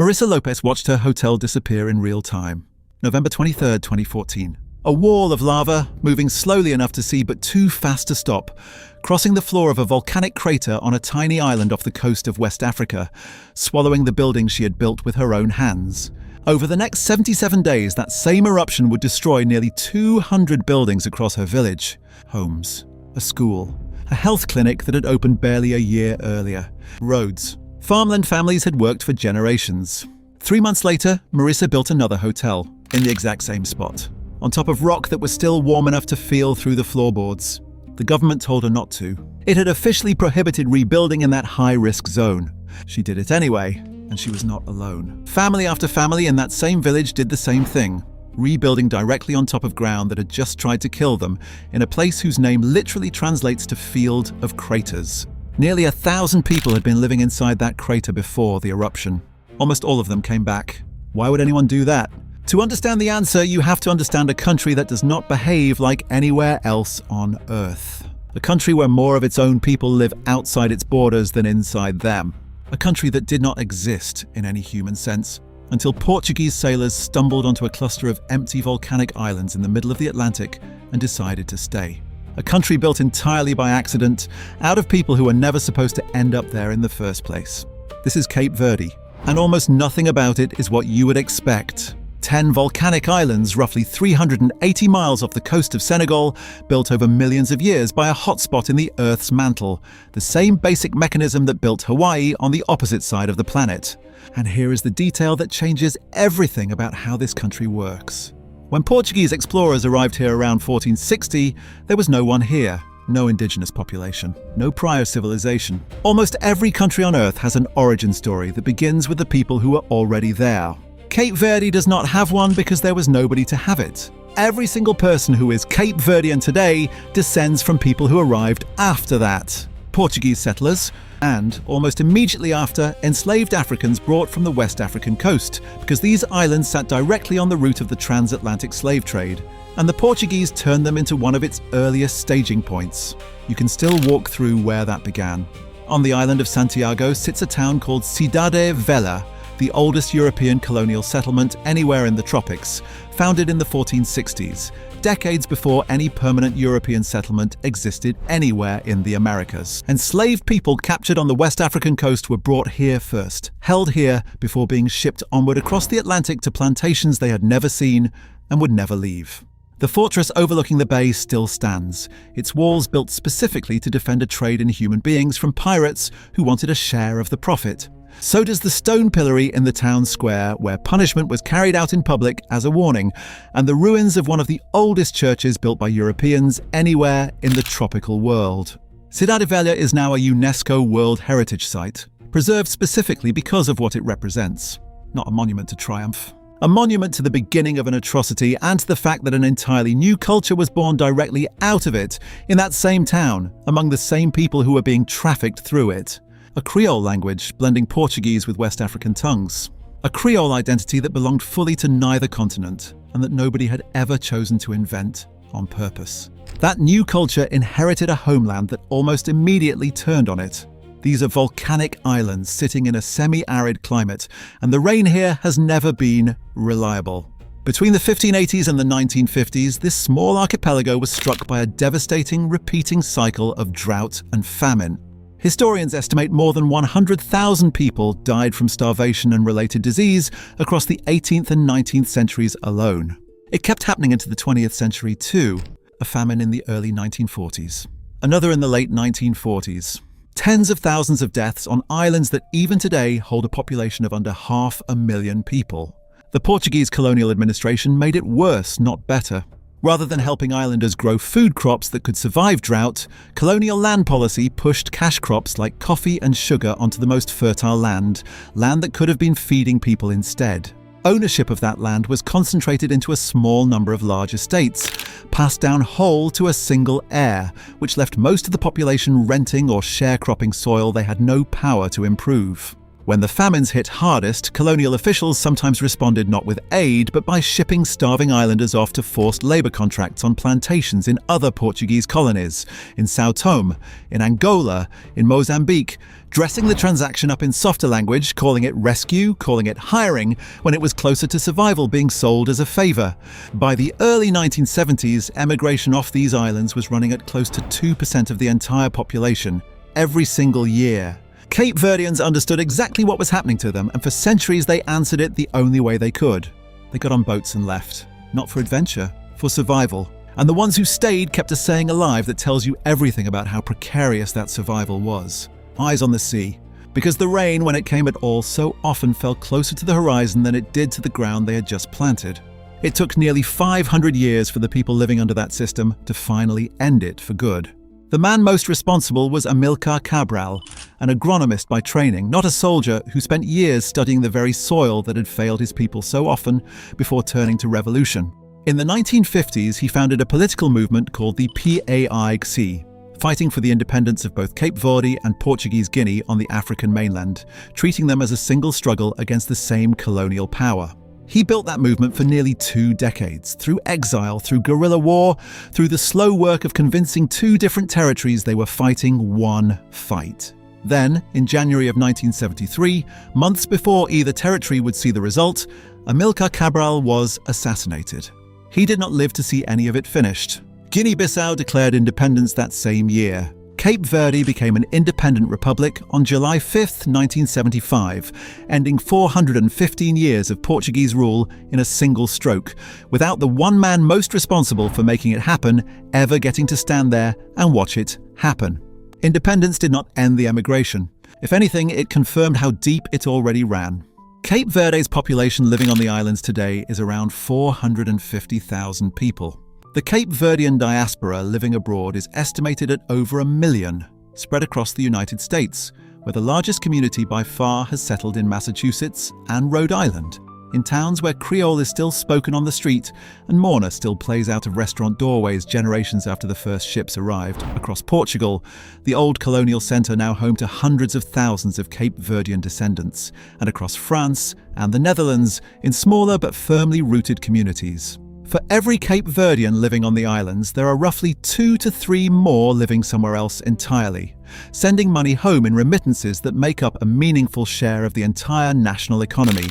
Marisa Lopes watched her hotel disappear in real time. November 23, 2014. A wall of lava, moving slowly enough to see but too fast to stop, crossing the floor of a volcanic crater on a tiny island off the coast of West Africa, swallowing the buildings she had built with her own hands. Over the next 77 days, that same eruption would destroy nearly 200 buildings across her village. Homes, a school, a health clinic that had opened barely a year earlier, roads. Farmland families had worked for generations. 3 months later, Marisa built another hotel, in the exact same spot, on top of rock that was still warm enough to feel through the floorboards. The government told her not to. It had officially prohibited rebuilding in that high-risk zone. She did it anyway, and she was not alone. Family after family in that same village did the same thing, rebuilding directly on top of ground that had just tried to kill them, in a place whose name literally translates to Field of Craters. Nearly 1,000 people had been living inside that crater before the eruption. Almost all of them came back. Why would anyone do that? To understand the answer, you have to understand a country that does not behave like anywhere else on Earth. A country where more of its own people live outside its borders than inside them. A country that did not exist in any human sense, until Portuguese sailors stumbled onto a cluster of empty volcanic islands in the middle of the Atlantic and decided to stay. A country built entirely by accident, out of people who were never supposed to end up there in the first place. This is Cape Verde, and almost nothing about it is what you would expect. 10 volcanic islands, roughly 380 miles off the coast of Senegal, built over millions of years by a hotspot in the Earth's mantle, the same basic mechanism that built Hawaii on the opposite side of the planet. And here is the detail that changes everything about how this country works. When Portuguese explorers arrived here around 1460, there was no one here. No indigenous population, no prior civilization. Almost every country on Earth has an origin story that begins with the people who were already there. Cape Verde does not have one because there was nobody to have it. Every single person who is Cape Verdean today descends from people who arrived after that. Portuguese settlers, and, almost immediately after, enslaved Africans brought from the West African coast, because these islands sat directly on the route of the transatlantic slave trade, and the Portuguese turned them into one of its earliest staging points. You can still walk through where that began. On the island of Santiago sits a town called Cidade Velha, the oldest European colonial settlement anywhere in the tropics, founded in the 1460s, decades before any permanent European settlement existed anywhere in the Americas. Enslaved people captured on the West African coast were brought here first, held here before being shipped onward across the Atlantic to plantations they had never seen and would never leave. The fortress overlooking the bay still stands, its walls built specifically to defend a trade in human beings from pirates who wanted a share of the profit. So does the stone pillory in the town square, where punishment was carried out in public as a warning, and the ruins of one of the oldest churches built by Europeans anywhere in the tropical world. Cidade Velha is now a UNESCO World Heritage Site, preserved specifically because of what it represents. Not a monument to triumph. A monument to the beginning of an atrocity and to the fact that an entirely new culture was born directly out of it, in that same town, among the same people who were being trafficked through it. A Creole language blending Portuguese with West African tongues. A Creole identity that belonged fully to neither continent and that nobody had ever chosen to invent on purpose. That new culture inherited a homeland that almost immediately turned on it. These are volcanic islands sitting in a semi-arid climate, and the rain here has never been reliable. Between the 1580s and the 1950s, this small archipelago was struck by a devastating, repeating cycle of drought and famine. Historians estimate more than 100,000 people died from starvation and related disease across the 18th and 19th centuries alone. It kept happening into the 20th century too, a famine in the early 1940s. Another in the late 1940s. Tens of thousands of deaths on islands that even today hold a population of under 500,000 people. The Portuguese colonial administration made it worse, not better. Rather than helping islanders grow food crops that could survive drought, colonial land policy pushed cash crops like coffee and sugar onto the most fertile land that could have been feeding people instead. Ownership of that land was concentrated into a small number of large estates, passed down whole to a single heir, which left most of the population renting or sharecropping soil they had no power to improve. When the famines hit hardest, colonial officials sometimes responded not with aid, but by shipping starving islanders off to forced labor contracts on plantations in other Portuguese colonies, in São Tomé, in Angola, in Mozambique, dressing the transaction up in softer language, calling it rescue, calling it hiring, when it was closer to survival, being sold as a favor. By the early 1970s, emigration off these islands was running at close to 2% of the entire population, every single year. Cape Verdeans understood exactly what was happening to them, and for centuries they answered it the only way they could. They got on boats and left. Not for adventure, for survival. And the ones who stayed kept a saying alive that tells you everything about how precarious that survival was. Eyes on the sea. Because the rain, when it came at all, so often fell closer to the horizon than it did to the ground they had just planted. It took nearly 500 years for the people living under that system to finally end it for good. The man most responsible was Amilcar Cabral, an agronomist by training, not a soldier, who spent years studying the very soil that had failed his people so often before turning to revolution. In the 1950s, he founded a political movement called the PAIGC, fighting for the independence of both Cape Verde and Portuguese Guinea on the African mainland, treating them as a single struggle against the same colonial power. He built that movement for nearly 2 decades, through exile, through guerrilla war, through the slow work of convincing 2 different territories they were fighting one fight. Then, in January of 1973, months before either territory would see the result, Amilcar Cabral was assassinated. He did not live to see any of it finished. Guinea-Bissau declared independence that same year. Cape Verde became an independent republic on July 5, 1975, ending 415 years of Portuguese rule in a single stroke, without the one man most responsible for making it happen ever getting to stand there and watch it happen. Independence did not end the emigration. If anything, it confirmed how deep it already ran. Cape Verde's population living on the islands today is around 450,000 people. The Cape Verdean diaspora living abroad is estimated at over 1 million, spread across the United States, where the largest community by far has settled in Massachusetts and Rhode Island, in towns where Creole is still spoken on the street and Morna still plays out of restaurant doorways generations after the first ships arrived. Across Portugal, the old colonial centre now home to hundreds of thousands of Cape Verdean descendants, and across France and the Netherlands in smaller but firmly rooted communities. For every Cape Verdean living on the islands, there are roughly 2 to 3 more living somewhere else entirely, sending money home in remittances that make up a meaningful share of the entire national economy,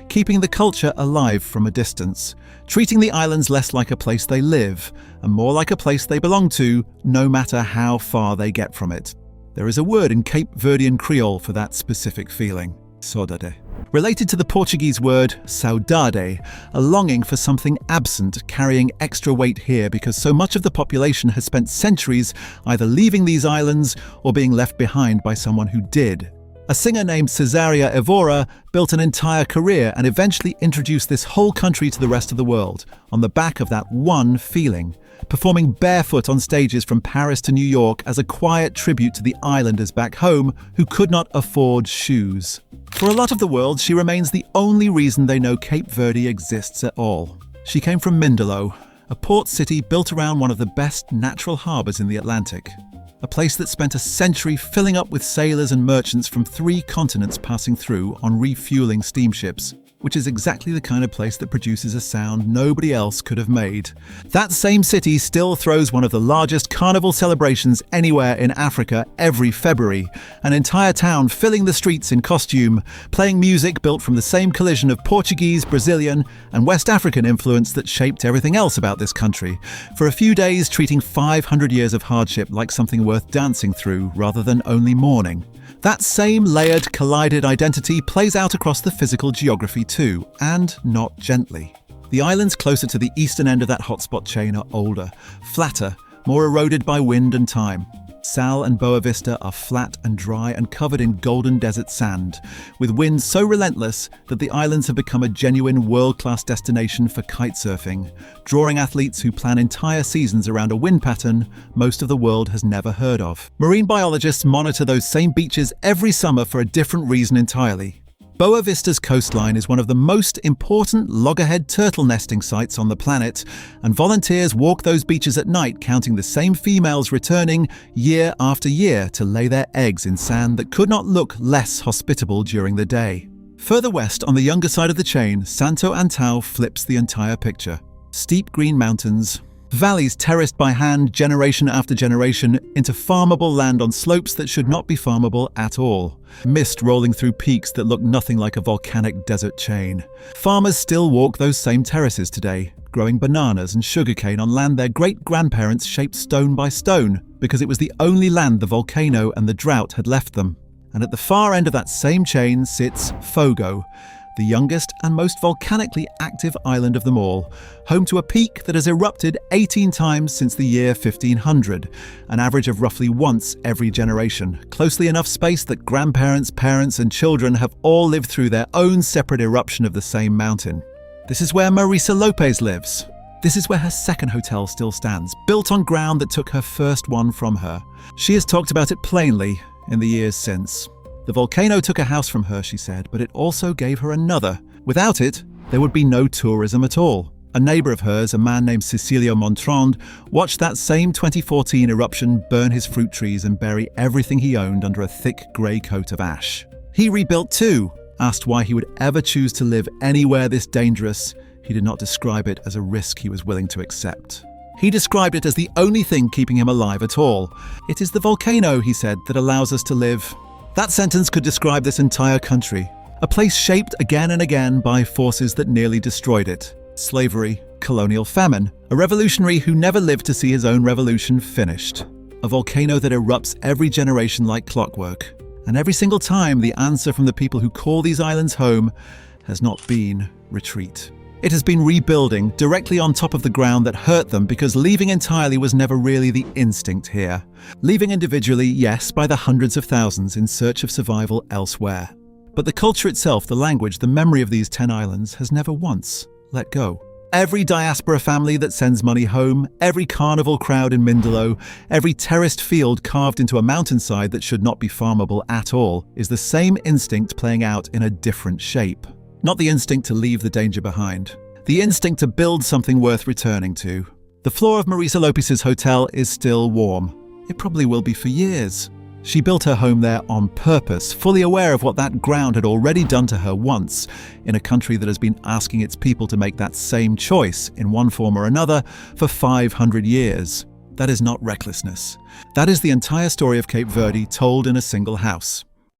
keeping the culture alive from a distance, treating the islands less like a place they live and more like a place they belong to, no matter how far they get from it. There is a word in Cape Verdean Creole for that specific feeling: sodade. Related to the Portuguese word saudade, a longing for something absent, carrying extra weight here because so much of the population has spent centuries either leaving these islands or being left behind by someone who did. A singer named Cesaria Evora built an entire career and eventually introduced this whole country to the rest of the world on the back of that one feeling, performing barefoot on stages from Paris to New York as a quiet tribute to the islanders back home who could not afford shoes. For a lot of the world, she remains the only reason they know Cape Verde exists at all. She came from Mindelo, a port city built around one of the best natural harbours in the Atlantic. A place that spent a century filling up with sailors and merchants from 3 continents passing through on refueling steamships, which is exactly the kind of place that produces a sound nobody else could have made. That same city still throws one of the largest carnival celebrations anywhere in Africa every February, an entire town filling the streets in costume, playing music built from the same collision of Portuguese, Brazilian, and West African influence that shaped everything else about this country, for a few days treating 500 years of hardship like something worth dancing through rather than only mourning. That same layered, collided identity plays out across the physical geography too, and not gently. The islands closer to the eastern end of that hotspot chain are older, flatter, more eroded by wind and time. Sal and Boa Vista are flat and dry and covered in golden desert sand, with winds so relentless that the islands have become a genuine world-class destination for kitesurfing, drawing athletes who plan entire seasons around a wind pattern most of the world has never heard of. Marine biologists monitor those same beaches every summer for a different reason entirely: Boa Vista's coastline is one of the most important loggerhead turtle nesting sites on the planet, and volunteers walk those beaches at night, counting the same females returning year after year to lay their eggs in sand that could not look less hospitable during the day. Further west, on the younger side of the chain, Santo Antão flips the entire picture. Steep green mountains, valleys terraced by hand generation after generation into farmable land on slopes that should not be farmable at all. Mist rolling through peaks that look nothing like a volcanic desert chain. Farmers still walk those same terraces today, growing bananas and sugarcane on land their great-grandparents shaped stone by stone, because it was the only land the volcano and the drought had left them. And at the far end of that same chain sits Fogo, the youngest and most volcanically active island of them all, home to a peak that has erupted 18 times since the year 1500, an average of roughly once every generation, closely enough spaced that grandparents, parents and children have all lived through their own separate eruption of the same mountain. This is where Marisa Lopes lives. This is where her second hotel still stands, built on ground that took her first one from her. She has talked about it plainly in the years since. The volcano took a house from her, she said, but it also gave her another. Without it, there would be no tourism at all. A neighbour of hers, a man named Cecilio Montrond, watched that same 2014 eruption burn his fruit trees and bury everything he owned under a thick grey coat of ash. He rebuilt too. Asked why he would ever choose to live anywhere this dangerous, he did not describe it as a risk he was willing to accept. He described it as the only thing keeping him alive at all. It is the volcano, he said, that allows us to live. That sentence could describe this entire country, a place shaped again and again by forces that nearly destroyed it. Slavery, colonial famine, a revolutionary who never lived to see his own revolution finished. A volcano that erupts every generation like clockwork. And every single time, the answer from the people who call these islands home has not been retreat. It has been rebuilding directly on top of the ground that hurt them, because leaving entirely was never really the instinct here. Leaving individually, yes, by the hundreds of thousands in search of survival elsewhere. But the culture itself, the language, the memory of these 10 islands has never once let go. Every diaspora family that sends money home, every carnival crowd in Mindelo, every terraced field carved into a mountainside that should not be farmable at all, is the same instinct playing out in a different shape. Not the instinct to leave the danger behind. The instinct to build something worth returning to. The floor of Marisa Lopes' hotel is still warm. It probably will be for years. She built her home there on purpose, fully aware of what that ground had already done to her once, in a country that has been asking its people to make that same choice, in one form or another, for 500 years. That is not recklessness. That is the entire story of Cape Verde told in a single house.